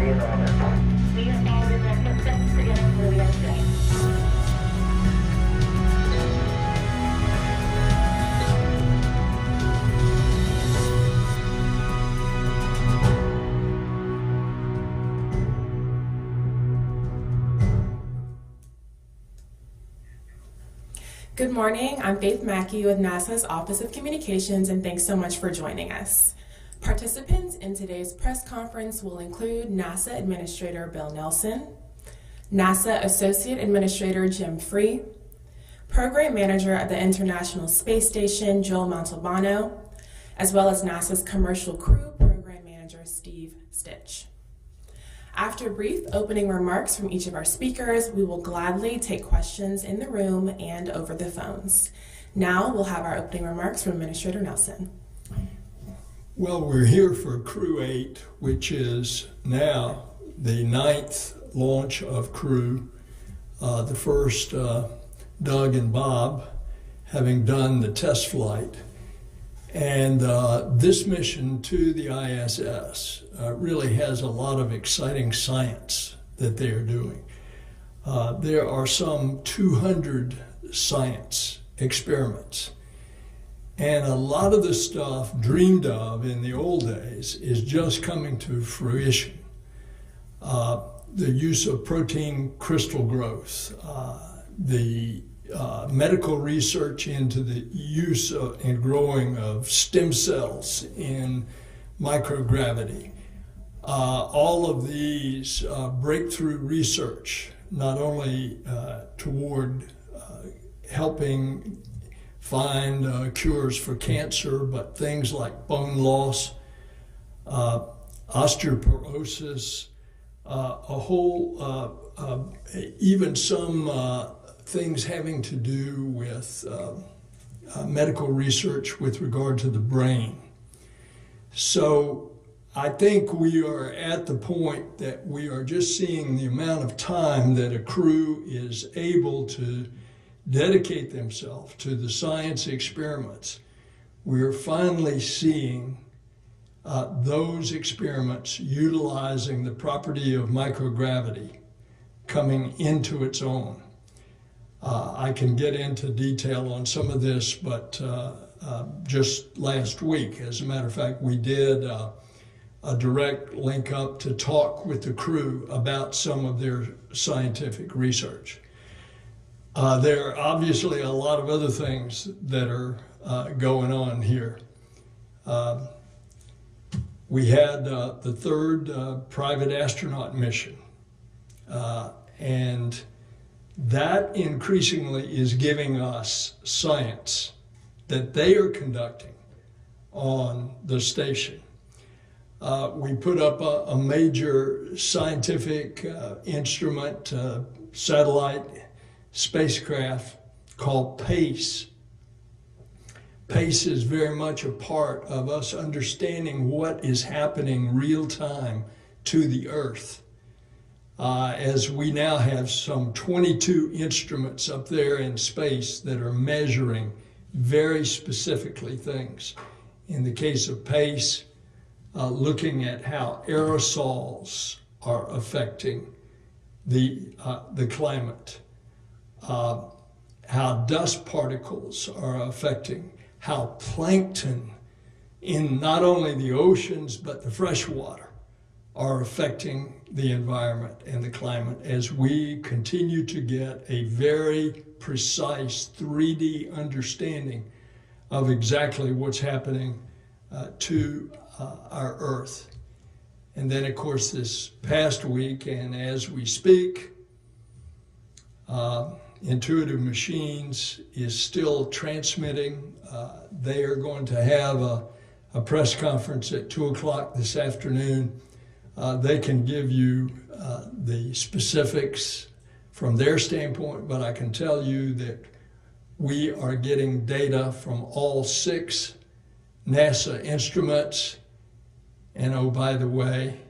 Good morning, I'm Faith Mackey with NASA's Office of Communications, and thanks so much for joining us. Participants in today's press conference will include NASA Administrator Bill Nelson, NASA Associate Administrator Jim Free, Program Manager at the International Space Station Joel Montalbano, as well as NASA's Commercial Crew Program Manager Steve Stitch. After brief opening remarks from each of our speakers, we will gladly take questions in the room and over the phones. Now we'll have our opening remarks from Administrator Nelson. Well, we're here for Crew-8, which is now the 9th launch of Crew. The first, Doug and Bob, having done the test flight. And this mission to the ISS really has a lot of exciting science that they are doing. There are some 200 science experiments. And a lot of the stuff dreamed of in the old days is just coming to fruition. The use of protein crystal growth, the medical research into the use and growing of stem cells in microgravity. All of these breakthrough research, not only toward helping find cures for cancer, but things like bone loss, osteoporosis, even some things having to do with medical research with regard to the brain. So I think we are at the point that we are just seeing the amount of time that a crew is able to dedicate themselves to the science experiments. We're finally seeing those experiments utilizing the property of microgravity coming into its own. I can get into detail on some of this, but just last week, as a matter of fact, we did a direct link up to talk with the crew about some of their scientific research. There are obviously a lot of other things that are going on here. We had the third private astronaut mission, and that increasingly is giving us science that they are conducting on the station. We put up a major scientific instrument, satellite spacecraft called PACE. PACE is very much a part of us understanding what is happening real time to the Earth. As we now have some 22 instruments up there in space that are measuring very specifically things. In the case of PACE, looking at how aerosols are affecting the climate, how dust particles are affecting, how plankton in not only the oceans but the freshwater are affecting the environment and the climate as we continue to get a very precise 3D understanding of exactly what's happening to our Earth. And then, of course, this past week, and as we speak, Intuitive Machines is still transmitting. They are going to have a press conference at 2 o'clock this afternoon. They can give you the specifics from their standpoint, but I can tell you that we are getting data from all 6 NASA instruments. And oh, by the way,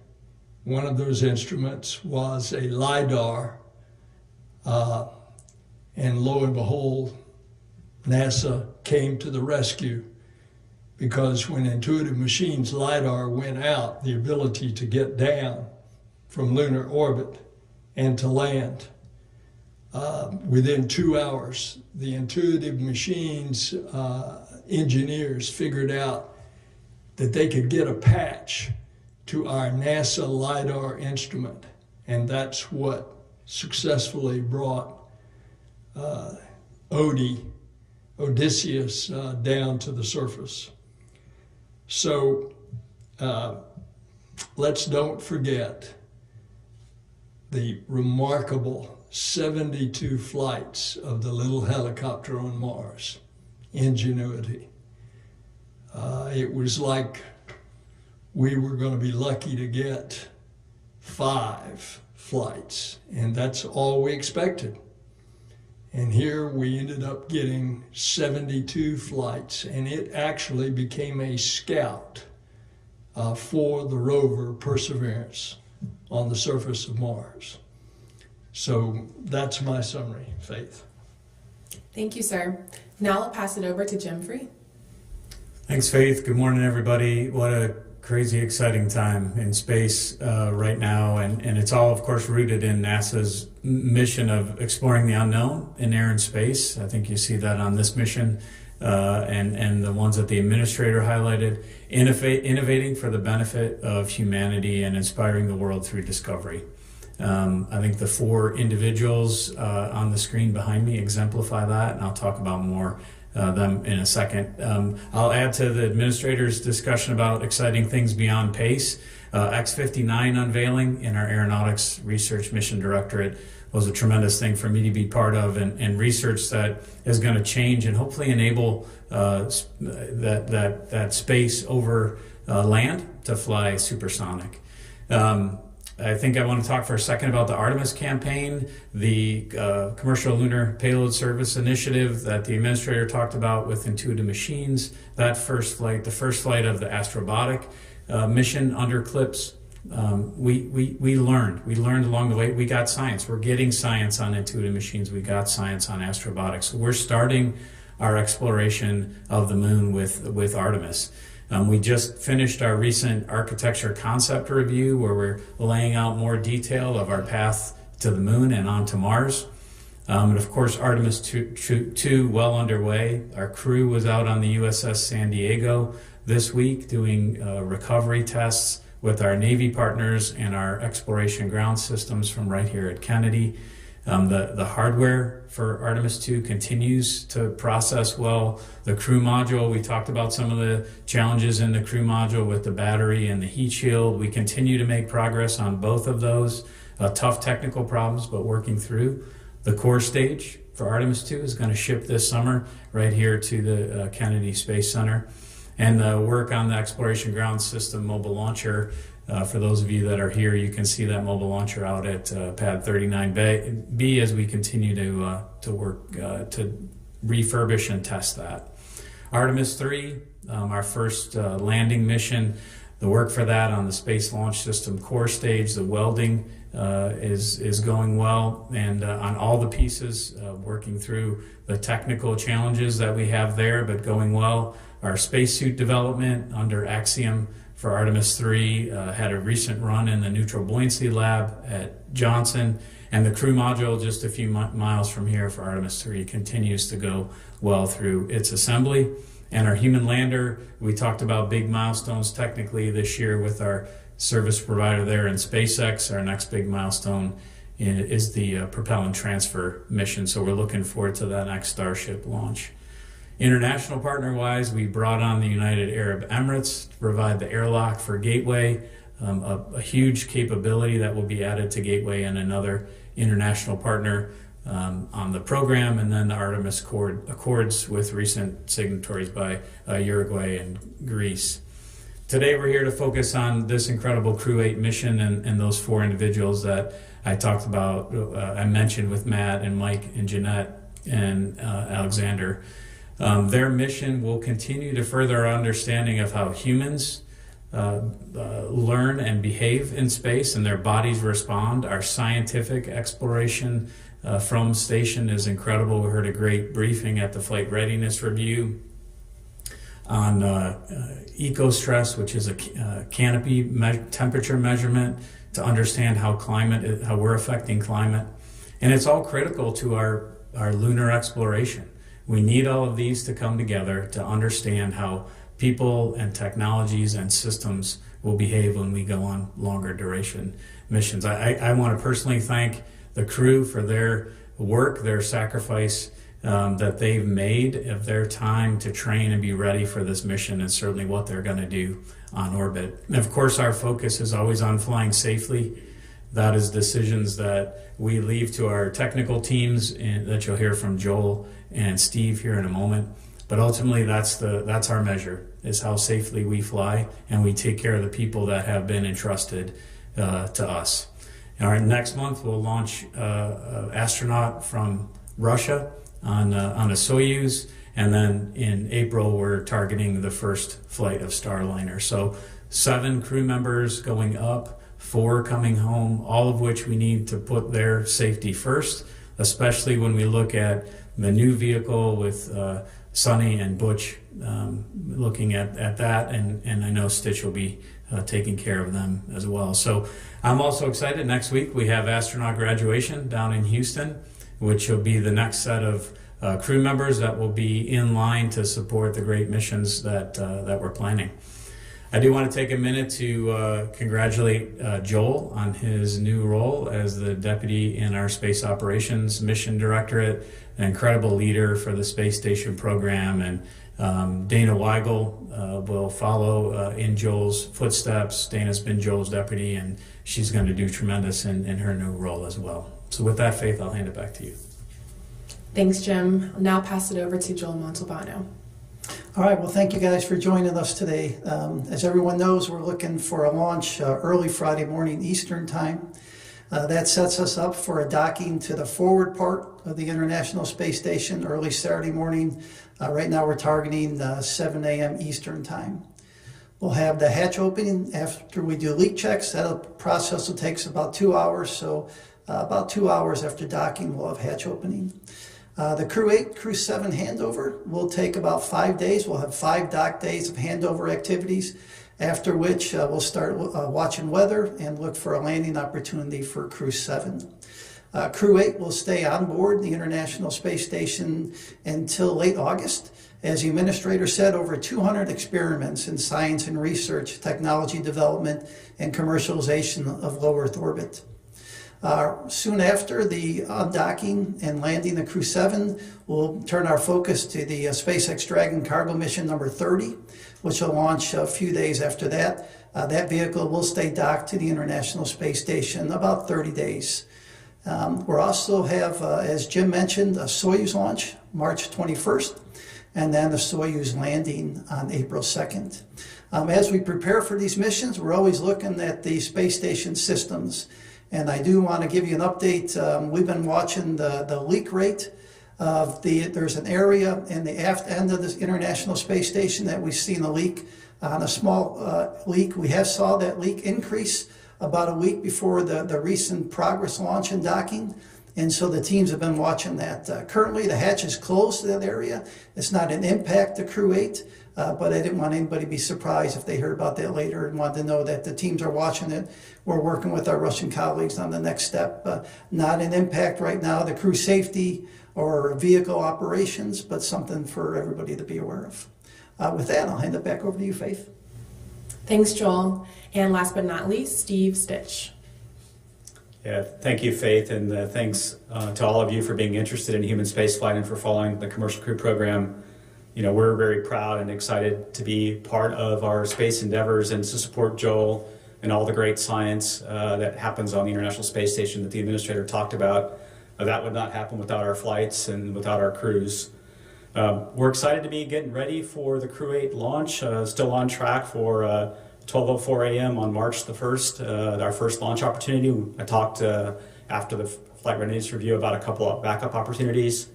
one of those instruments was a LiDAR. And lo and behold, NASA came to the rescue, because when Intuitive Machines LiDAR went out, the ability to get down from lunar orbit and to land. Within 2 hours, the Intuitive Machines engineers figured out that they could get a patch to our NASA LiDAR instrument, and that's what successfully brought Odysseus down to the surface. So let's don't forget the remarkable 72 flights of the little helicopter on Mars, Ingenuity. It was like we were going to be lucky to get 5 flights, and that's all we expected. And here we ended up getting 72 flights, and it actually became a scout for the rover Perseverance on the surface of Mars. So that's my summary, Faith. Thank you, sir. Now I'll pass it over to Jim Free. Thanks, Faith. Good morning, everybody. What a crazy, exciting time in space right now. And it's all, of course, rooted in NASA's mission of exploring the unknown in air and space. I think you see that on this mission and the ones that the administrator highlighted, innovating for the benefit of humanity and inspiring the world through discovery. I think the 4 individuals on the screen behind me exemplify that, and I'll talk about more them in a second. I'll add to the administrator's discussion about exciting things beyond PACE. X-59 unveiling in our Aeronautics Research Mission Directorate was a tremendous thing for me to be part of, and research that is going to change and hopefully enable that space over land to fly supersonic. I think I want to talk for a second about the Artemis campaign, the Commercial Lunar Payload Service initiative that the administrator talked about with Intuitive Machines, that first flight, the first flight of the Astrobotic mission under CLIPS. We learned along the way. We got science. We're getting science on Intuitive Machines. We got science on Astrobotics. So we're starting our exploration of the moon with Artemis. We just finished our recent architecture concept review where we're laying out more detail of our path to the moon and on to Mars. And of course, Artemis 2 well underway. Our crew was out on the USS San Diego this week doing recovery tests with our Navy partners and our exploration ground systems from right here at Kennedy. The hardware for Artemis 2 continues to process well. The crew module, we talked about some of the challenges in the crew module with the battery and the heat shield. We continue to make progress on both of those. Tough technical problems, but working through. The core stage for Artemis 2 is going to ship this summer right here to the Kennedy Space Center. And the work on the Exploration Ground System mobile launcher. For those of you that are here, you can see that mobile launcher out at pad 39B as we continue to work to refurbish and test that. Artemis 3, our first landing mission, the work for that on the Space Launch System core stage, the welding is going well, and on all the pieces, working through the technical challenges that we have there, but going well. Our spacesuit development under Axiom for Artemis 3 had a recent run in the Neutral Buoyancy Lab at Johnson, and the crew module just a few miles from here for Artemis 3 continues to go well through its assembly. And our human lander, we talked about big milestones technically this year with our service provider there in SpaceX. Our next big milestone is the propellant transfer mission, so we're looking forward to that next Starship launch. International partner-wise, we brought on the United Arab Emirates to provide the airlock for Gateway, a huge capability that will be added to Gateway and another international partner on the program, and then the Artemis Accords with recent signatories by Uruguay and Greece. Today we're here to focus on this incredible Crew-8 mission and those 4 individuals that I talked about, I mentioned with Matt and Mike and Jeanette and Alexander. Their mission will continue to further our understanding of how humans learn and behave in space and their bodies respond. Our scientific exploration from station is incredible. We heard a great briefing at the Flight Readiness Review on eco-stress, which is a canopy temperature measurement to understand how we're affecting climate. And it's all critical to our lunar exploration. We need all of these to come together to understand how people and technologies and systems will behave when we go on longer duration missions. I want to personally thank the crew for their work, their sacrifice that they've made of their time to train and be ready for this mission, and certainly what they're going to do on orbit. And of course, our focus is always on flying safely. That is decisions that we leave to our technical teams, and that you'll hear from Joel and Steve here in a moment. But ultimately, that's our measure, is how safely we fly, and we take care of the people that have been entrusted to us. Next month, we'll launch an astronaut from Russia on a Soyuz, and then in April, we're targeting the first flight of Starliner. So 7 crew members going up, 4 coming home, all of which we need to put their safety first, especially when we look at the new vehicle with Sonny and Butch looking at that, and I know Stitch will be taking care of them as well. So I'm also excited. Next week we have astronaut graduation down in Houston, which will be the next set of crew members that will be in line to support the great missions that we're planning. I do want to take a minute to congratulate Joel on his new role as the deputy in our Space Operations Mission Directorate, an incredible leader for the space station program, and Dana Weigel will follow in Joel's footsteps. Dana's been Joel's deputy, and she's going to do tremendous in her new role as well. So with that, Faith, I'll hand it back to you. Thanks, Jim. I'll now pass it over to Joel Montalbano. All right, well, thank you guys for joining us today. As everyone knows, we're looking for a launch early Friday morning Eastern Time. That sets us up for a docking to the forward part of the International Space Station early Saturday morning. Right now we're targeting 7 a.m. Eastern Time. We'll have the hatch opening after we do leak checks. That process will take about 2 hours, so about 2 hours after docking we'll have hatch opening. The Crew-8, Crew-7 handover will take about 5 days. We'll have 5 dock days of handover activities, after which we'll start watching weather and look for a landing opportunity for Crew-7. Crew-8 will stay on board the International Space Station until late August. As the administrator said, over 200 experiments in science and research, technology development, and commercialization of low Earth orbit. Soon after the undocking and landing of Crew-7, we'll turn our focus to the SpaceX Dragon cargo mission number 30, which will launch a few days after that. That vehicle will stay docked to the International Space Station about 30 days. We'll also have, as Jim mentioned, a Soyuz launch March 21st, and then the Soyuz landing on April 2nd. As we prepare for these missions, we're always looking at the space station systems. And I do want to give you an update. We've been watching the leak rate of there's an area in the aft end of this International Space Station that we've seen a leak, on a small leak. We have saw that leak increase about a week before the recent Progress launch and docking. And so the teams have been watching that. Currently the hatch is closed to that area. It's not an impact to Crew-8. But I didn't want anybody to be surprised if they heard about that later, and wanted to know that the teams are watching it. We're working with our Russian colleagues on the next step. Not an impact right now, the crew safety or vehicle operations, but something for everybody to be aware of. With that, I'll hand it back over to you, Faith. Thanks, Joel. And last but not least, Steve Stitch. Yeah, thank you, Faith, and thanks to all of you for being interested in human spaceflight and for following the Commercial Crew program. You know, we're very proud and excited to be part of our space endeavors and to support Joel and all the great science that happens on the International Space Station that the administrator talked about. That would not happen without our flights and without our crews. We're excited to be getting ready for the Crew-8 launch, still on track for 12:04 a.m. on March the 1st, our first launch opportunity. I talked after the flight readiness review about a couple of backup opportunities.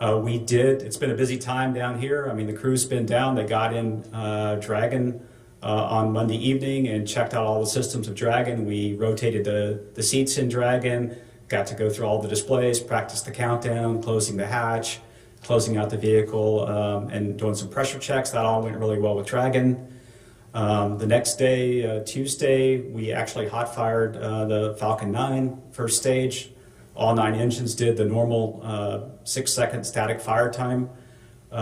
It's been a busy time down here. I mean, the crew's been down. They got in Dragon on Monday evening and checked out all the systems of Dragon. We rotated the seats in Dragon, got to go through all the displays, practice the countdown, closing the hatch, closing out the vehicle, and doing some pressure checks. That all went really well with Dragon. The next day, Tuesday, we actually hot fired the Falcon 9 first stage. All 9 engines did the normal 6-second static fire time.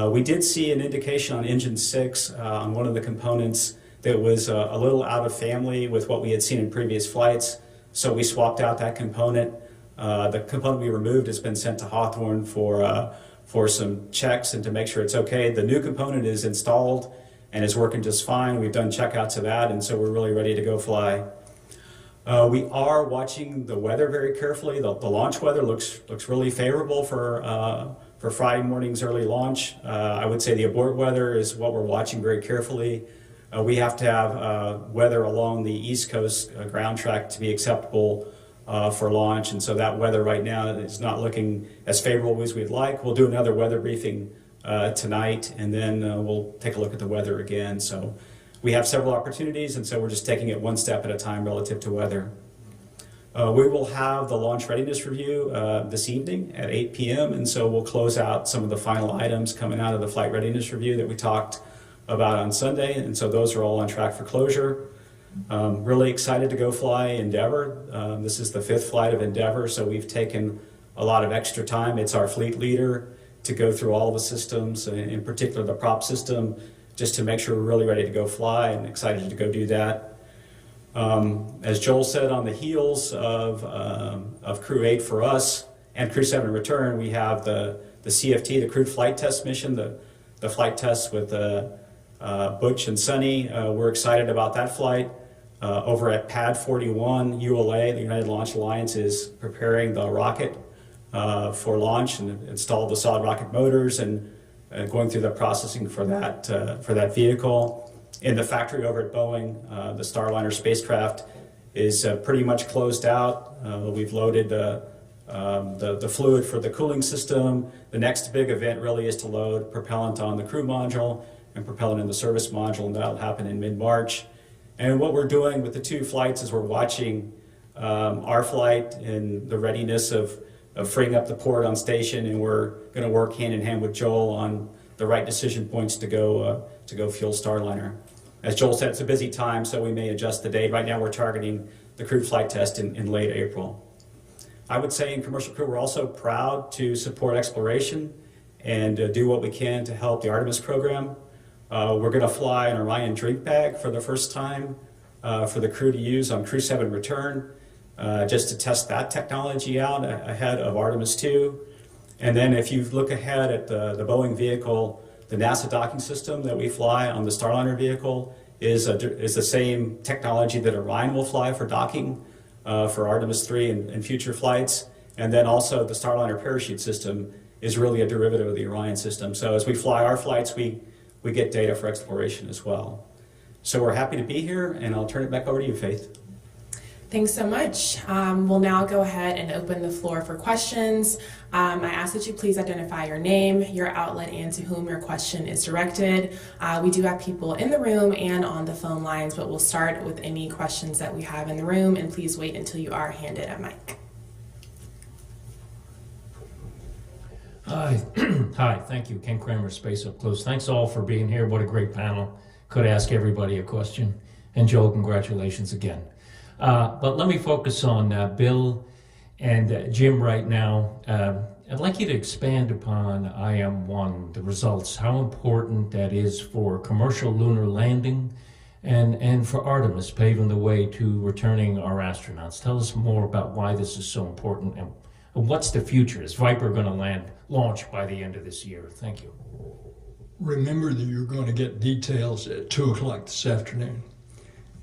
We did see an indication on engine 6 on one of the components that was a little out of family with what we had seen in previous flights, so we swapped out that component. The component we removed has been sent to Hawthorne for some checks and to make sure it's okay. The new component is installed and is working just fine. We've done checkouts of that, and so we're really ready to go fly. We are watching the weather very carefully. The launch weather looks really favorable for Friday morning's early launch. I would say the abort weather is what we're watching very carefully. We have to have weather along the East Coast ground track to be acceptable for launch, and so that weather right now is not looking as favorable as we'd like. We'll do another weather briefing tonight, and then we'll take a look at the weather again. So we have several opportunities, and so we're just taking it one step at a time relative to weather. We will have the launch readiness review this evening at 8 p.m., and so we'll close out some of the final items coming out of the flight readiness review that we talked about on Sunday, and so those are all on track for closure. Really excited to go fly Endeavour. This is the 5th flight of Endeavour, so we've taken a lot of extra time. It's our fleet leader to go through all the systems, in particular the prop system, just to make sure we're really ready to go fly, and excited to go do that. As Joel said, on the heels of Crew-8 for us and Crew-7 in return, we have the CFT, the crewed flight test mission, the flight tests with Butch and Sunny. We're excited about that flight. Over at Pad 41, ULA, the United Launch Alliance, is preparing the rocket for launch and installed the solid rocket motors and going through the processing for that vehicle. In the factory over at Boeing, the Starliner spacecraft is pretty much closed out. We've loaded the fluid for the cooling system. The next big event really is to load propellant on the crew module and propellant in the service module, and that'll happen in mid-March. And what we're doing with the 2 flights is we're watching our flight and the readiness of freeing up the port on station, and we're going to work hand in hand with Joel on the right decision points to go fuel Starliner. As Joel said, it's a busy time, so we may adjust the date. Right now we're targeting the crewed flight test in late April. I would say in Commercial Crew we're also proud to support exploration and do what we can to help the Artemis program. We're going to fly an Orion drink bag for the first time for the crew to use on Crew-7 return, just to test that technology out ahead of Artemis 2. And then if you look ahead at the Boeing vehicle, the NASA docking system that we fly on the Starliner vehicle is the same technology that Orion will fly for docking for Artemis 3 and future flights. And then also the Starliner parachute system is really a derivative of the Orion system. So as we fly our flights, we get data for exploration as well. So we're happy to be here, and I'll turn it back over to you, Faith. Thanks so much. We'll now go ahead and open the floor for questions. I ask that you please identify your name, your outlet, and to whom your question is directed. We do have people in the room and on the phone lines, but we'll start with any questions that we have in the room, and please wait until you are handed a mic. Hi, hi, thank you. Ken Kramer, Space Up Close. Thanks all for being here. What a great panel. Could ask everybody a question. And Joel, congratulations again. But let me focus on Bill and Jim right now. I'd like you to expand upon IM-1, the results, how important that is for commercial lunar landing and for Artemis, paving the way to returning our astronauts. Tell us more about why this is so important and what's the future? Is Viper going to launch by the end of this year? Thank you. Remember that you're going to get details at 2 o'clock this afternoon.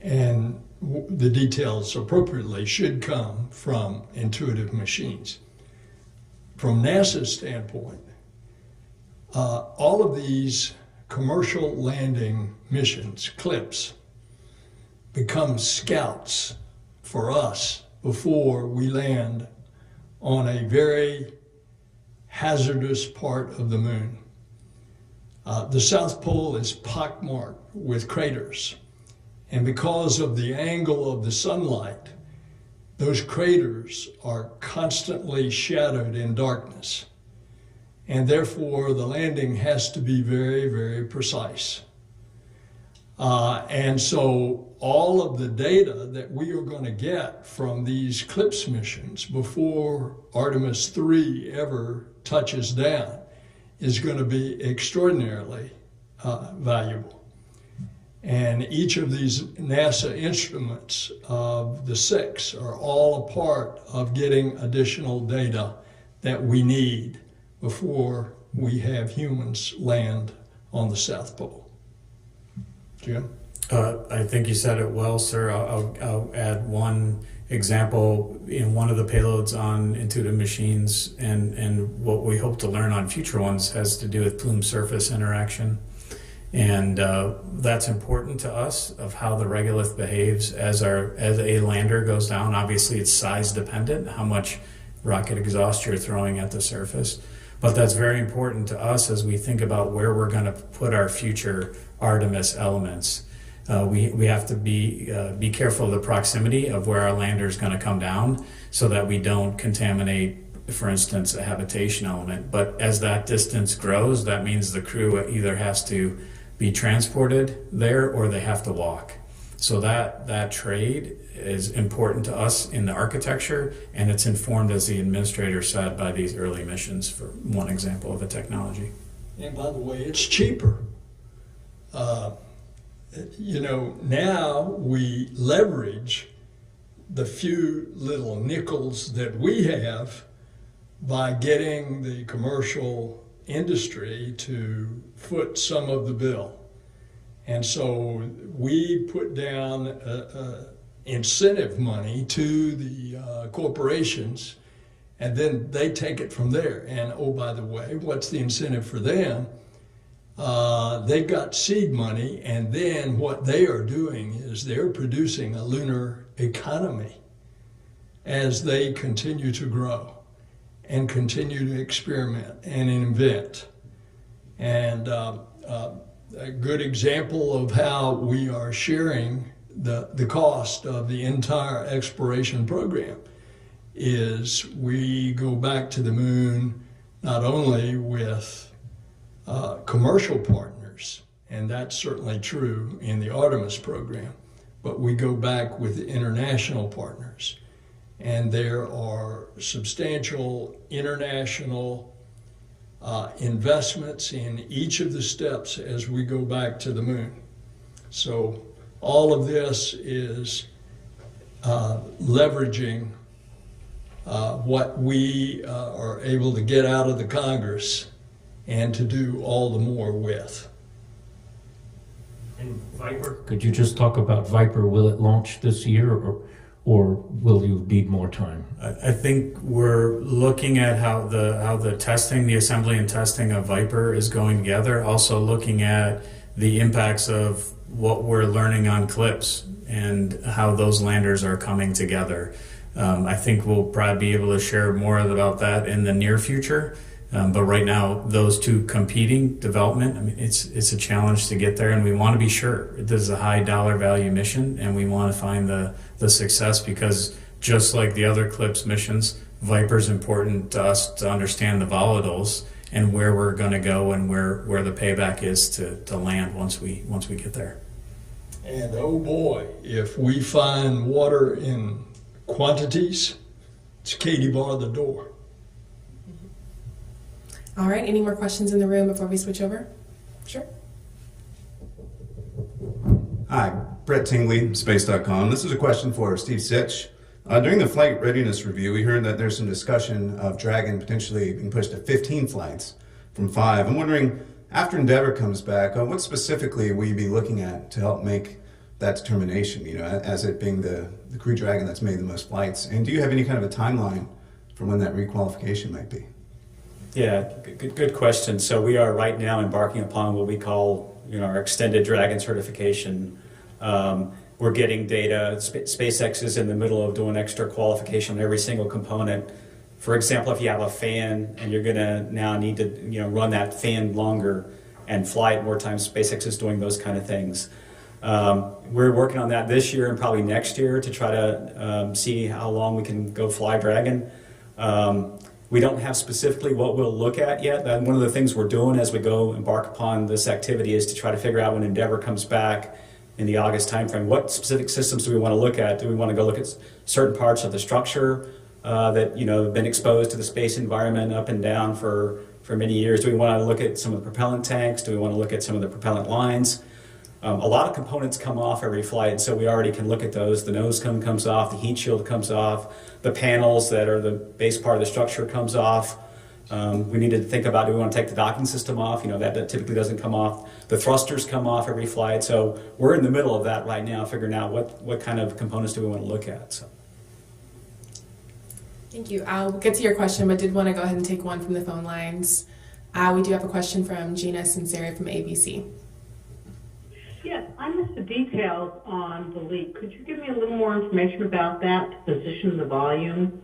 And the details appropriately should come from Intuitive Machines. From NASA's standpoint, all of these commercial landing missions, CLIPS, become scouts for us before we land on a very hazardous part of the moon. The South Pole is pockmarked with craters, and because of the angle of the sunlight, those craters are constantly shadowed in darkness, and therefore the landing has to be very, very precise. And so all of the data that we are going to get from these CLIPS missions before Artemis 3 ever touches down is going to be extraordinarily valuable. And each of these NASA instruments of the 6 are all a part of getting additional data that we need before we have humans land on the South Pole. Jim? I think you said it well, sir. I'll add one example in one of the payloads on Intuitive Machines, and what we hope to learn on future ones has to do with plume surface interaction. And that's important to us of how the regolith behaves as a lander goes down. Obviously, it's size dependent, how much rocket exhaust you're throwing at the surface. But that's very important to us as we think about where we're going to put our future Artemis elements. We have to be careful of the proximity of where our lander is going to come down so that we don't contaminate, for instance, a habitation element. But as that distance grows, that means the crew either has to be transported there or they have to walk. So that trade is important to us in the architecture, and it's informed, as the administrator said, by these early missions, for one example of a technology. And by the way, it's cheaper. Now we leverage the few little nickels that we have by getting the commercial industry to foot some of the bill. And so we put down incentive money to the corporations, and then they take it from there. And oh, by the way, what's the incentive for them? They've got seed money, and then what they are doing is they're producing a lunar economy as they continue to grow and continue to experiment and invent. And a good example of how we are sharing the cost of the entire exploration program is we go back to the moon not only with commercial partners, and that's certainly true in the Artemis program, but we go back with international partners. And there are substantial international investments in each of the steps as we go back to the moon. So all of this is leveraging what we are able to get out of the Congress and to do all the more with. And Viper, could you just talk about Viper? Will it launch this year, or will you need more time? I think we're looking at how the testing, the assembly and testing of Viper is going together. Also looking at the impacts of what we're learning on CLIPS and how those landers are coming together. I think we'll probably be able to share more about that in the near future. But right now, those two competing development, I mean, it's a challenge to get there, and we want to be sure. This is a high dollar value mission, and we want to find the success, because just like the other CLIPS missions, Viper's important to us to understand the volatiles and where we're going to go and where the payback is to land once we get there. And oh boy, if we find water in quantities, it's Katie bar the door. All right, any more questions in the room before we switch over? Sure. Hi, Brett Tingley, Space.com. This is a question for Steve Sitch. During the flight readiness review, we heard that there's some discussion of Dragon potentially being pushed to 15 flights from 5. I'm wondering, after Endeavour comes back, what specifically will you be looking at to help make that determination, as it being the Crew Dragon that's made the most flights? And do you have any kind of a timeline for when that requalification might be? Yeah, good question. So we are right now embarking upon what we call, our extended Dragon certification. We're getting data. SpaceX is in the middle of doing extra qualification on every single component. For example, if you have a fan and you're going to now need to, run that fan longer and fly it more times, SpaceX is doing those kind of things. We're working on that this year and probably next year to try to see how long we can go fly Dragon. We don't have specifically what we'll look at yet. One of the things we're doing as we go embark upon this activity is to try to figure out when Endeavour comes back, in the August timeframe. What specific systems do we want to look at? Do we want to go look at certain parts of the structure that have been exposed to the space environment up and down for many years? Do we want to look at some of the propellant tanks? Do we want to look at some of the propellant lines? A lot of components come off every flight, and so we already can look at those. The nose cone comes off, the heat shield comes off, the panels that are the base part of the structure comes off. We need to think about, do we want to take the docking system off? That typically doesn't come off. The thrusters come off every flight. So we're in the middle of that right now, figuring out what kind of components do we want to look at. So. Thank you. I'll get to your question, but did want to go ahead and take one from the phone lines. We do have a question from Gina Sinceri from ABC. Yes, I missed the details on the leak. Could you give me a little more information about that, to position the volume?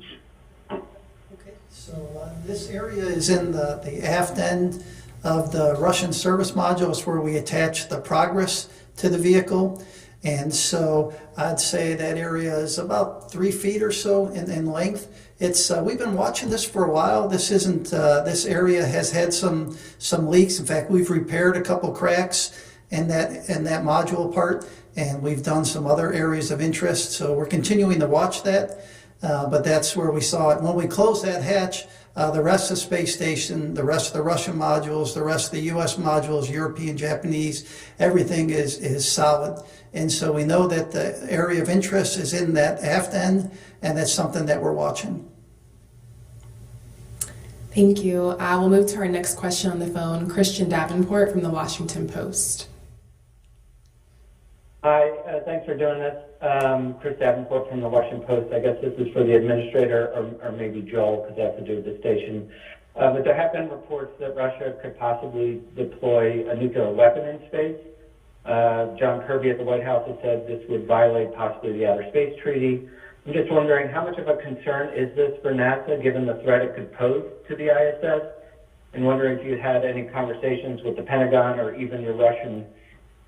Okay, so this area is in the aft end of the Russian service modules where we attach the progress to the vehicle. And so I'd say that area is about 3 feet or so in length. We've been watching this for a while. This this area has had some leaks. In fact, we've repaired a couple cracks in that module part, and we've done some other areas of interest. So we're continuing to watch that, but that's where we saw it. When we close that hatch, the rest of the space station, the rest of the Russian modules, the rest of the U.S. modules, European, Japanese, everything is solid. And so we know that the area of interest is in that aft end, and that's something that we're watching. Thank you. We'll move to our next question on the phone. Christian Davenport from the Washington Post. Hi, thanks for doing this. Chris Davenport from the Washington Post. I guess this is for the administrator or maybe Joel, because that has to do with the station. But there have been reports that Russia could possibly deploy a nuclear weapon in space. John Kirby at the White House has said this would violate possibly the Outer Space Treaty. I'm just wondering, how much of a concern is this for NASA, given the threat it could pose to the ISS? And wondering if you had any conversations with the Pentagon or even your Russian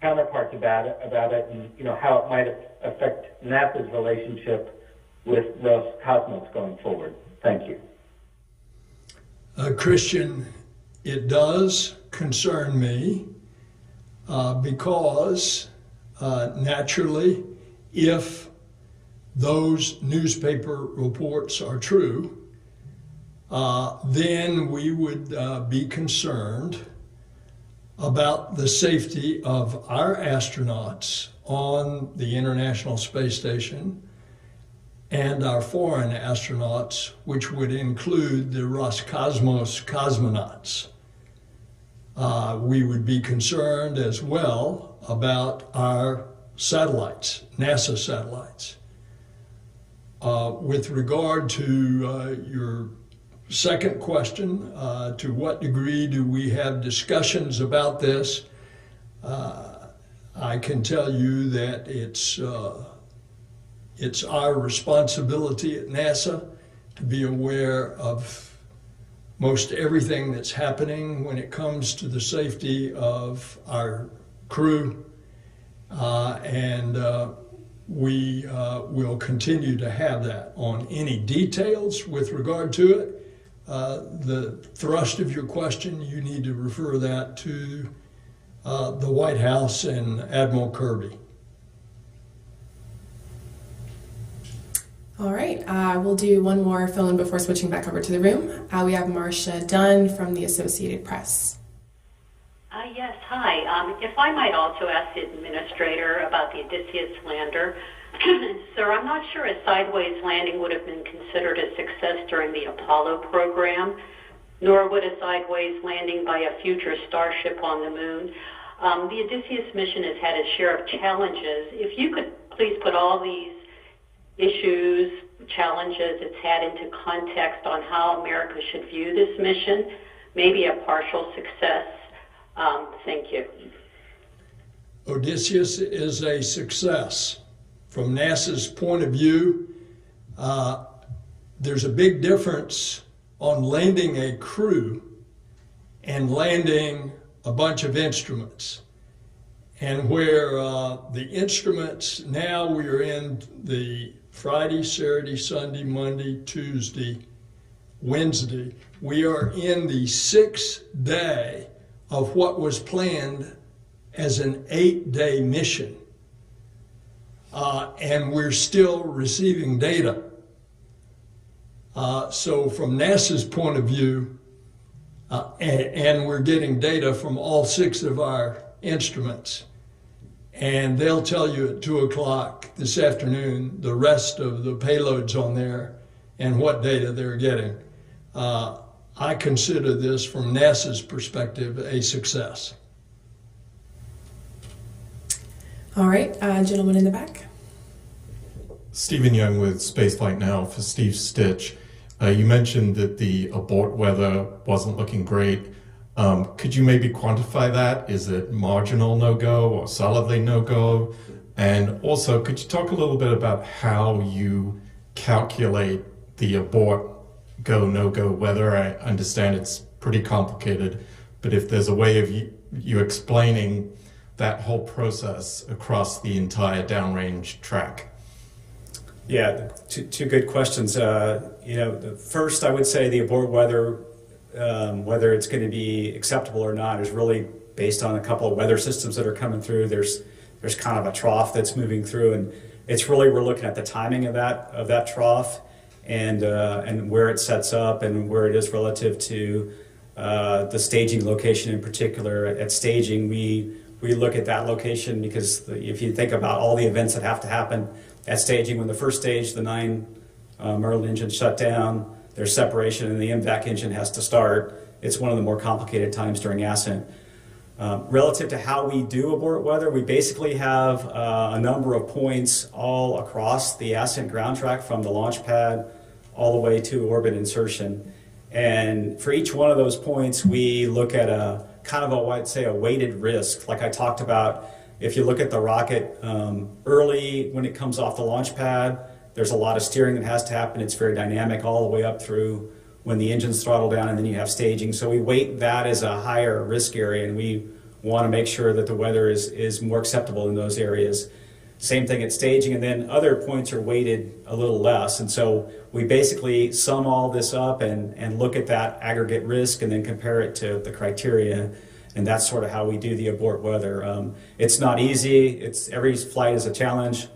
counterparts about it, and how it might affect NASA's relationship with Roscosmos going forward. Thank you. Christian, it does concern me because naturally, if those newspaper reports are true, then we would be concerned about the safety of our astronauts on the International Space Station and our foreign astronauts, which would include the Roscosmos cosmonauts. We would be concerned as well about our satellites, NASA satellites. With regard to your second question, to what degree do we have discussions about this? I can tell you that it's our responsibility at NASA to be aware of most everything that's happening when it comes to the safety of our crew, and we will continue to have that. On any details with regard to it, the thrust of your question, you need to refer that to the White House and Admiral Kirby. All right, we'll do one more phone before switching back over to the room. We have Marcia Dunn from the Associated Press. Yes, hi. If I might also ask the administrator about the Odysseus lander. Sir, I'm not sure a sideways landing would have been considered a success during the Apollo program, nor would a sideways landing by a future Starship on the moon. The Odysseus mission has had its share of challenges. If you could please put all these issues, challenges it's had into context on how America should view this mission, maybe a partial success. Thank you. Odysseus is a success. From NASA's point of view, there's a big difference on landing a crew and landing a bunch of instruments. And where the instruments, now we are in the Friday, Saturday, Sunday, Monday, Tuesday, Wednesday, we are in the 6th day of what was planned as an 8-day mission. and we're still receiving data. So from NASA's point of view, and we're getting data from all 6 of our instruments, and they'll tell you at 2 o'clock this afternoon the rest of the payloads on there and what data they're getting. I consider this, from NASA's perspective, a success. All right, gentleman in the back. Stephen Young with Spaceflight Now for Steve Stitch. You mentioned that the abort weather wasn't looking great. Could you maybe quantify that? Is it marginal no-go or solidly no-go? And also, could you talk a little bit about how you calculate the abort go, no-go weather? I understand it's pretty complicated, but if there's a way of you explaining that whole process across the entire downrange track. Yeah, two good questions. First, I would say the abort weather, whether it's going to be acceptable or not, is really based on a couple of weather systems that are coming through. There's kind of a trough that's moving through, and it's really, we're looking at the timing of that trough and where it sets up and where it is relative to the staging location in particular. At staging, we look at that location because if you think about all the events that have to happen at staging, when the first stage, the 9 Merlin engines shut down, there's separation and the MVAC engine has to start. It's one of the more complicated times during ascent. Relative to how we do abort weather, we basically have a number of points all across the ascent ground track from the launch pad all the way to orbit insertion. And for each one of those points, we look at a kind of a weighted risk. Like I talked about, if you look at the rocket early when it comes off the launch pad, there's a lot of steering that has to happen. It's very dynamic all the way up through when the engines throttle down, and then you have staging. So we weight that as a higher risk area, and we want to make sure that the weather is more acceptable in those areas. Same thing at staging, and then other points are weighted a little less. And so we basically sum all this up and look at that aggregate risk and then compare it to the criteria. And that's sort of how we do the abort weather. It's not easy. Every flight is a challenge.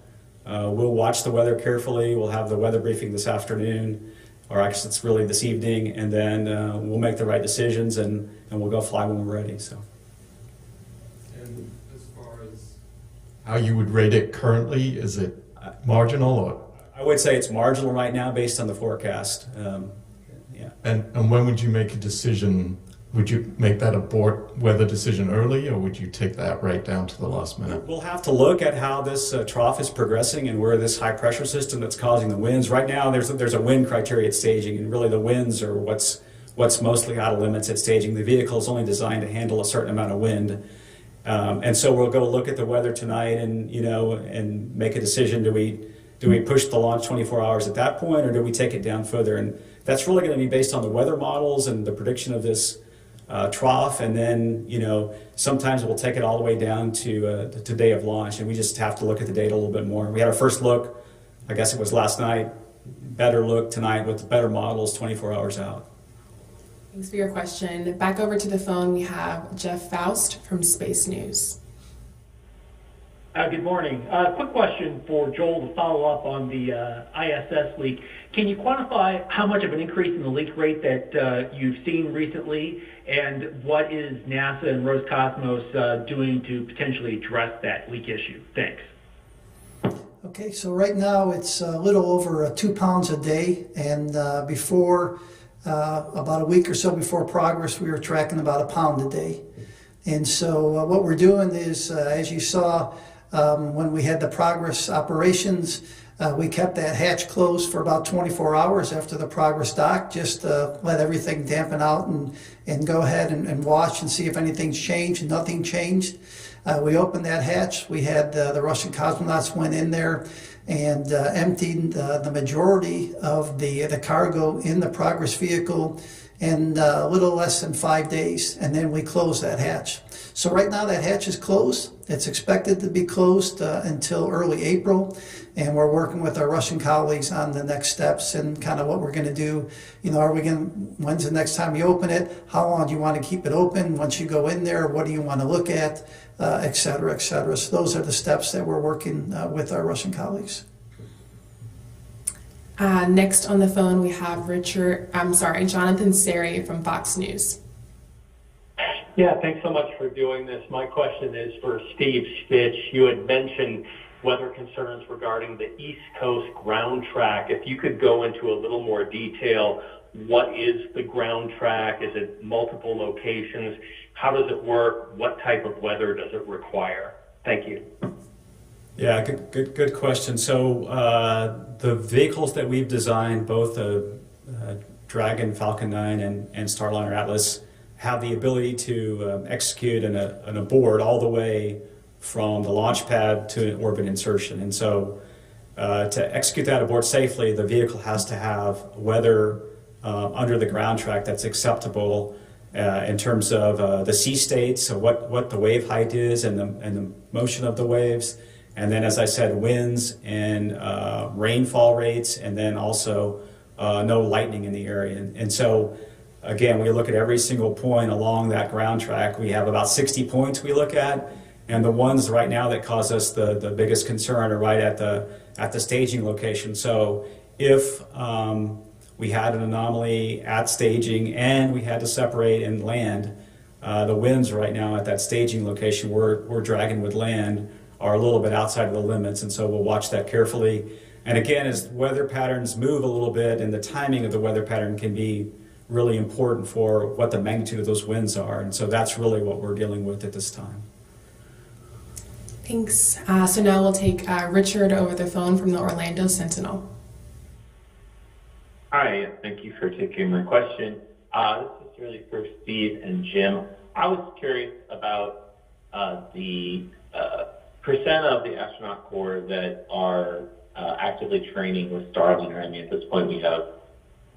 We'll watch the weather carefully. We'll have the weather briefing this afternoon, or actually it's really this evening, and then we'll make the right decisions and we'll go fly when we're ready. So. And as far as how you would rate it currently, is it marginal or? I would say it's marginal right now based on the forecast. Yeah. And when would you make a decision? Would you make that abort weather decision early, or would you take that right down to the last minute? We'll have to look at how this trough is progressing and where this high pressure system that's causing the winds. Right now, there's a wind criteria at staging, and really the winds are what's mostly out of limits at staging. The vehicle is only designed to handle a certain amount of wind, and so we'll go look at the weather tonight and make a decision. Do we push the launch 24 hours at that point, or do we take it down further? And that's really going to be based on the weather models and the prediction of this trough, and then sometimes we'll take it all the way down to day of launch, and we just have to look at the data a little bit more. We had our first look, I guess it was last night, better look tonight with better models 24 hours out. Thanks for your question. Back over to the phone, we have Jeff Faust from Space News. Good morning. Quick question for Joel to follow up on the ISS leak. Can you quantify how much of an increase in the leak rate that you've seen recently, and what is NASA and Roscosmos doing to potentially address that leak issue? Thanks. Okay, so right now it's a little over 2 pounds a day, and before, about a week or so before Progress, we were tracking about 1 pound a day. And so what we're doing is, as you saw, when we had the Progress operations, we kept that hatch closed for about 24 hours after the Progress dock, just to let everything dampen out and go ahead and watch and see if anything's changed. Nothing changed. We opened that hatch. We had the Russian cosmonauts went in there and emptied the majority of the cargo in the Progress vehicle in a little less than 5 days, and then we close that hatch. So right now that hatch is closed. It's expected to be closed until early April, and we're working with our Russian colleagues on the next steps and kind of what we're going to do. You know, when's the next time you open it? How long do you want to keep it open? Once you go in there, what do you want to look at, et cetera, et cetera. So those are the steps that we're working with our Russian colleagues. Next on the phone, we have Jonathan Seri from Fox News. Yeah, thanks so much for doing this. My question is for Steve Stitch. You had mentioned weather concerns regarding the East Coast ground track. If you could go into a little more detail, what is the ground track? Is it multiple locations? How does it work? What type of weather does it require? Thank you. Yeah, good question. So the vehicles that we've designed, both the Dragon Falcon 9 and Starliner Atlas, have the ability to execute an abort all the way from the launch pad to an orbit insertion. And so to execute that abort safely, the vehicle has to have weather under the ground track that's acceptable in terms of the sea state, so what the wave height is and the motion of the waves. And then, as I said, winds and rainfall rates, and then also no lightning in the area. And so, again, we look at every single point along that ground track. We have about 60 points we look at, and the ones right now that cause us the biggest concern are right at the staging location. So if we had an anomaly at staging and we had to separate and land, the winds right now at that staging location where Dragon would land are a little bit outside of the limits, and so we'll watch that carefully. And again, as weather patterns move a little bit, and the timing of the weather pattern can be really important for what the magnitude of those winds are, and so that's really what we're dealing with at this time. Thanks. So now we'll take Richard over the phone from the Orlando Sentinel. Hi, thank you for taking my question. This is really for Steve and Jim. I was curious about the percent of the astronaut corps that are actively training with Starliner. I mean, at this point we have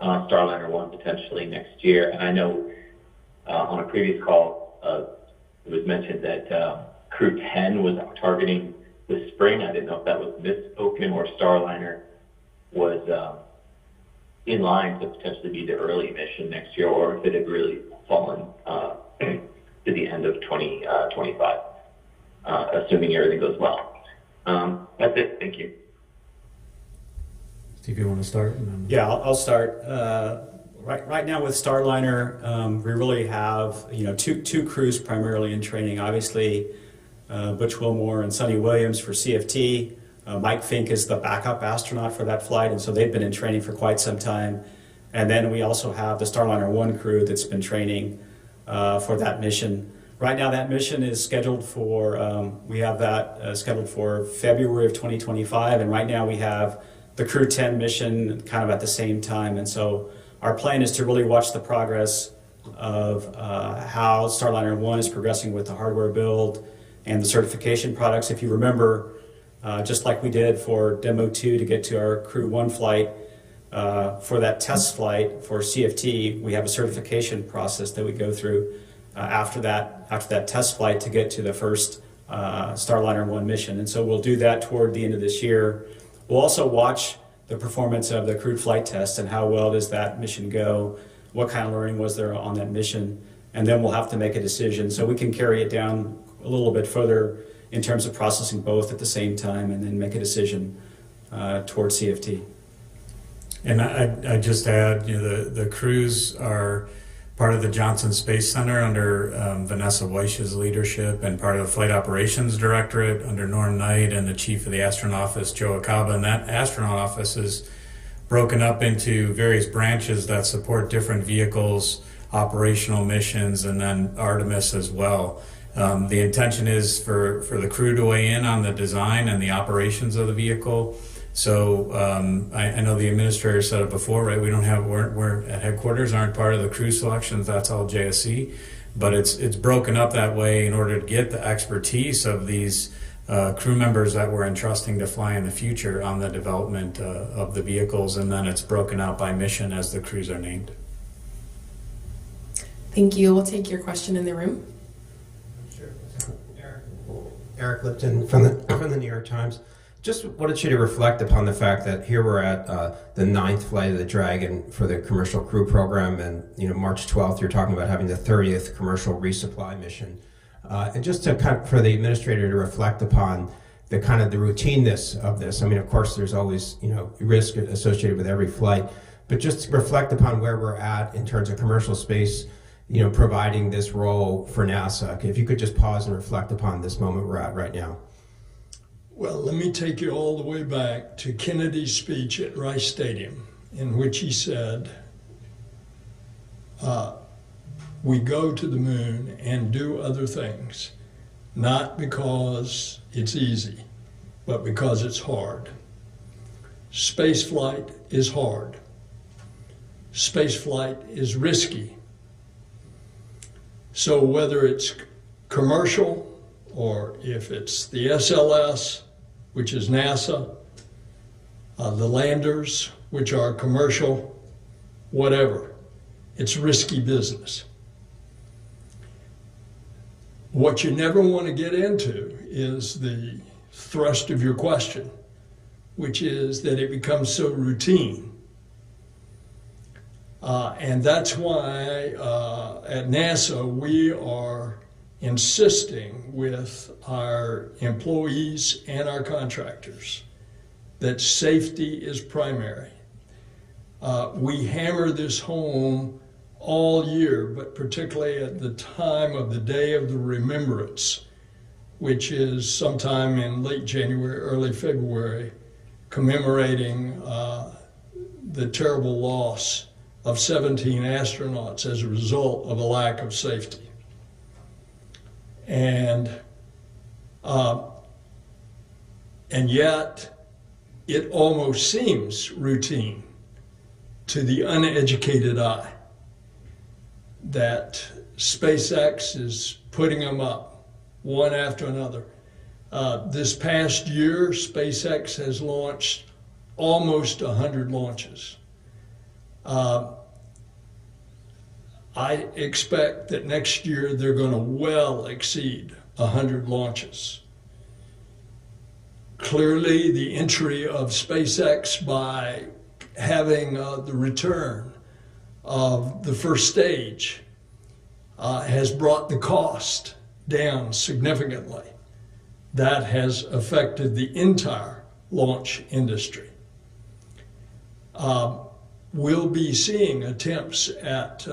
Starliner 1 potentially next year. And I know on a previous call it was mentioned that Crew 10 was targeting the spring. I didn't know if that was misspoken or Starliner was in line to potentially be the early mission next year, or if it had really fallen to the end of 2025. Assuming everything goes well. That's it. Thank you. Steve, you want to start? Yeah, I'll start. Right now with Starliner, we really have two crews primarily in training. Obviously, Butch Wilmore and Sonny Williams for CFT. Mike Fink is the backup astronaut for that flight, and so they've been in training for quite some time. And then we also have the Starliner 1 crew that's been training for that mission. Right now, that mission is scheduled for, we have that scheduled for February of 2025, and right now we have the Crew 10 mission kind of at the same time. And so our plan is to really watch the progress of how Starliner 1 is progressing with the hardware build and the certification products. If you remember, just like we did for Demo 2 to get to our Crew 1 flight, for that test flight for CFT, we have a certification process that we go through after that test flight to get to the first Starliner 1 mission. And so we'll do that toward the end of this year. We'll also watch the performance of the crewed flight test and how well does that mission go, what kind of learning was there on that mission, and then we'll have to make a decision. So we can carry it down a little bit further in terms of processing both at the same time and then make a decision towards CFT. And I just add, the crews are part of the Johnson Space Center under Vanessa Weish's leadership, and part of the Flight Operations Directorate under Norm Knight and the Chief of the Astronaut Office, Joe Acaba. And that astronaut office is broken up into various branches that support different vehicles, operational missions, and then Artemis as well. The intention is for the crew to weigh in on the design and the operations of the vehicle. So I know the administrator said it before, right? We're at headquarters aren't part of the crew selections. That's all JSC, but it's broken up that way in order to get the expertise of these crew members that we're entrusting to fly in the future on the development of the vehicles, and then it's broken out by mission as the crews are named. Thank you. We'll take your question in the room. Eric Lipton from the New York Times. Just wanted you to reflect upon the fact that here we're at the 9th flight of the Dragon for the Commercial Crew program, and March 12th you're talking about having the 30th commercial resupply mission, and just to for the administrator to reflect upon the the routineness of this. I mean, of course, there's always risk associated with every flight, but just to reflect upon where we're at in terms of commercial space, providing this role for NASA. If you could just pause and reflect upon this moment we're at right now. Well, let me take you all the way back to Kennedy's speech at Rice Stadium, in which he said, we go to the moon and do other things, not because it's easy, but because it's hard. Space flight is hard. Space flight is risky. So whether it's commercial, or if it's the SLS, which is NASA, the landers, which are commercial, whatever, it's risky business. What you never want to get into is the thrust of your question, which is that it becomes so routine. And that's why at NASA we are insisting with our employees and our contractors that safety is primary. We hammer this home all year, but particularly at the time of the Day of the Remembrance, which is sometime in late January, early February, commemorating the terrible loss of 17 astronauts as a result of a lack of safety. And yet it almost seems routine to the uneducated eye that SpaceX is putting them up one after another. This past year, SpaceX has launched almost 100 launches. I expect that next year they're going to well exceed 100 launches. Clearly, the entry of SpaceX by having the return of the first stage has brought the cost down significantly. That has affected the entire launch industry. We'll be seeing attempts at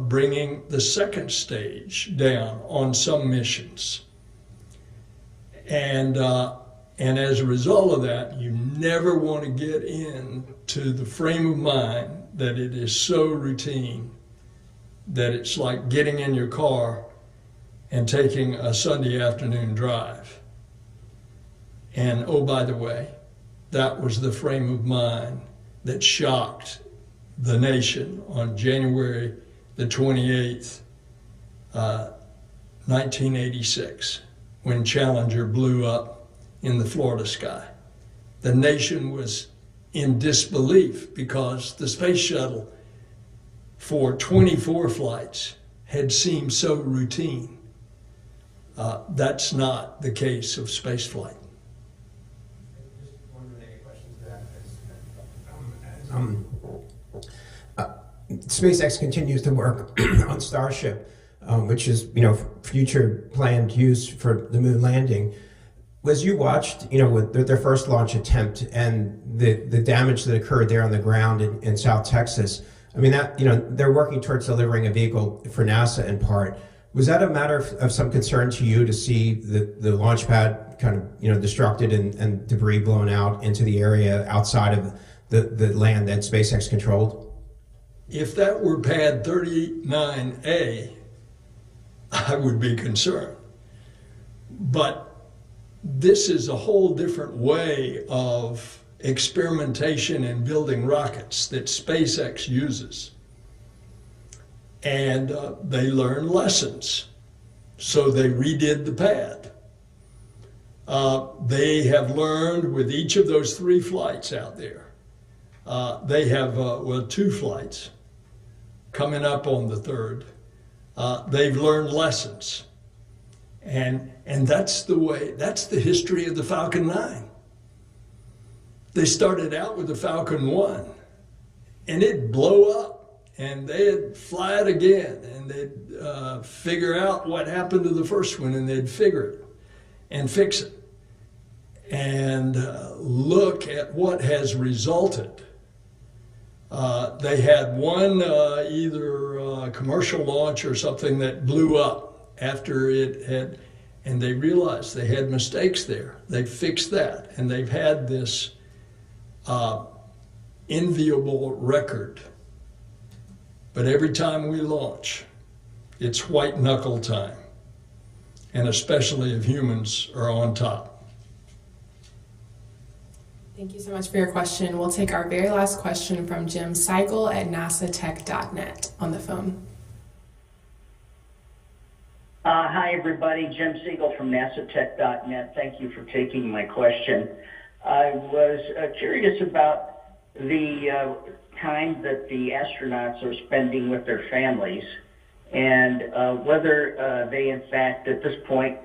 bringing the second stage down on some missions. And as a result of that, you never want to get into the frame of mind that it is so routine that it's like getting in your car and taking a Sunday afternoon drive. And oh, by the way, that was the frame of mind that shocked the nation on January the 28th, 1986, when Challenger blew up in the Florida sky. The nation was in disbelief because the space shuttle for 24 flights had seemed so routine. That's not the case of space flight. SpaceX continues to work on Starship, which is future planned use for the moon landing. As you watched, with their first launch attempt and the damage that occurred there on the ground in South Texas, I mean that they're working towards delivering a vehicle for NASA in part. Was that a matter of some concern to you to see the launch pad kind of destructed and debris blown out into the area outside of the land that SpaceX controlled? If that were pad 39A, I would be concerned. But this is a whole different way of experimentation and building rockets that SpaceX uses. And they learn lessons. So they redid the pad. They have learned with each of those 3 flights out there. They have, 2 flights coming up on the 3rd. they've learned lessons. And that's the history of the Falcon 9. They started out with the Falcon 1, and it'd blow up, and they'd fly it again, and they'd figure out what happened to the first one, and they'd figure it and fix it. And look at what has resulted. They had one either commercial launch or something that blew up after it had, and they realized they had mistakes there. They fixed that, and they've had this enviable record. But every time we launch, it's white knuckle time, and especially if humans are on top. Thank you so much for your question. We'll take our very last question from Jim Seigel at nasatech.net on the phone. Hi, everybody. Jim Siegel from nasatech.net. Thank you for taking my question. I was curious about the time that the astronauts are spending with their families and whether they, in fact, at this point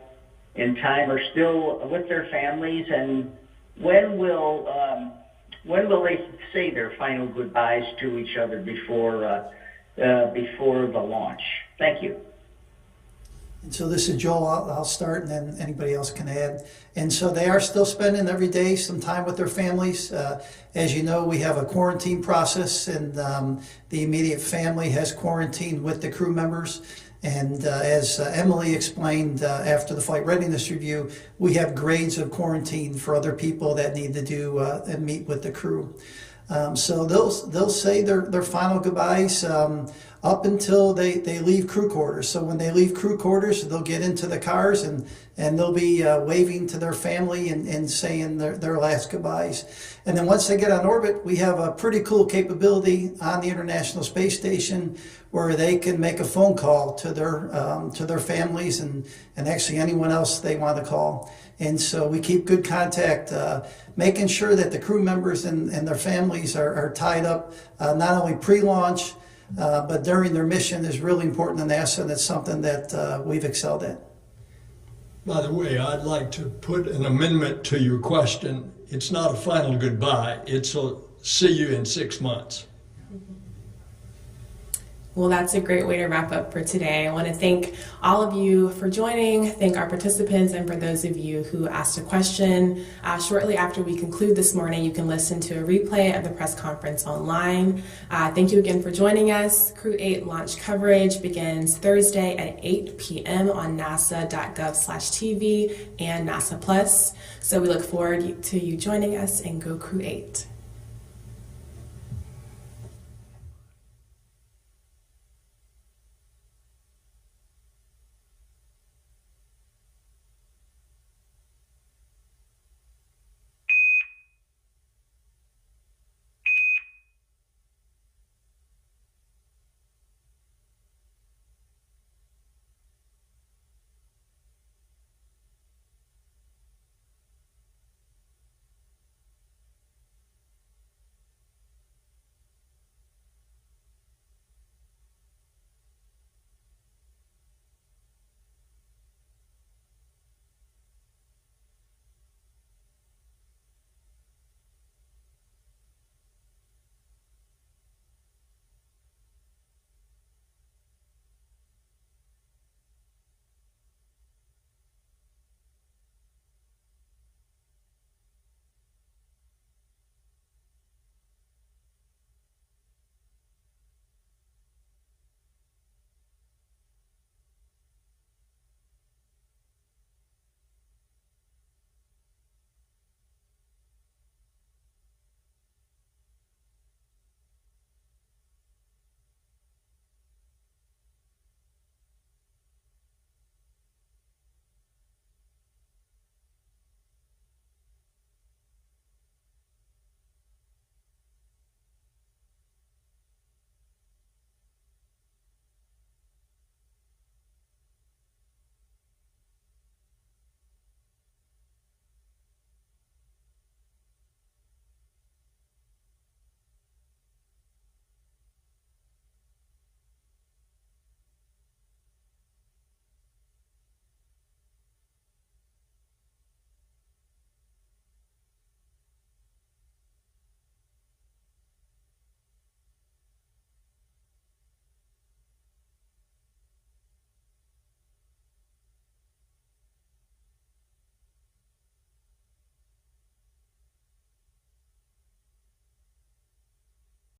in time are still with their families, and when will they say their final goodbyes to each other before the launch? Thank you. And so this is Joel. I'll start, and then anybody else can add. And so they are still spending every day some time with their families. As you know, we have a quarantine process, and the immediate family has quarantined with the crew members. And as Emily explained after the flight readiness review, we have grades of quarantine for other people that need to do and meet with the crew. So they'll say their final goodbyes up until they leave crew quarters. So when they leave crew quarters, they'll get into the cars and they'll be waving to their family and saying their last goodbyes. And then once they get on orbit, we have a pretty cool capability on the International Space Station where they can make a phone call to their families and actually anyone else they want to call. And so we keep good contact, making sure that the crew members and their families are tied up, not only pre-launch, but during their mission is really important to NASA, and it's something that we've excelled at. By the way, I'd like to put an amendment to your question. It's not a final goodbye. It's a see you in 6 months. Well, that's a great way to wrap up for today. I want to thank all of you for joining, thank our participants, and for those of you who asked a question. Shortly after we conclude this morning, you can listen to a replay of the press conference online. Thank you again for joining us. Crew-8 launch coverage begins Thursday at 8 p.m. on nasa.gov/TV and NASA Plus. So we look forward to you joining us, and go Crew-8.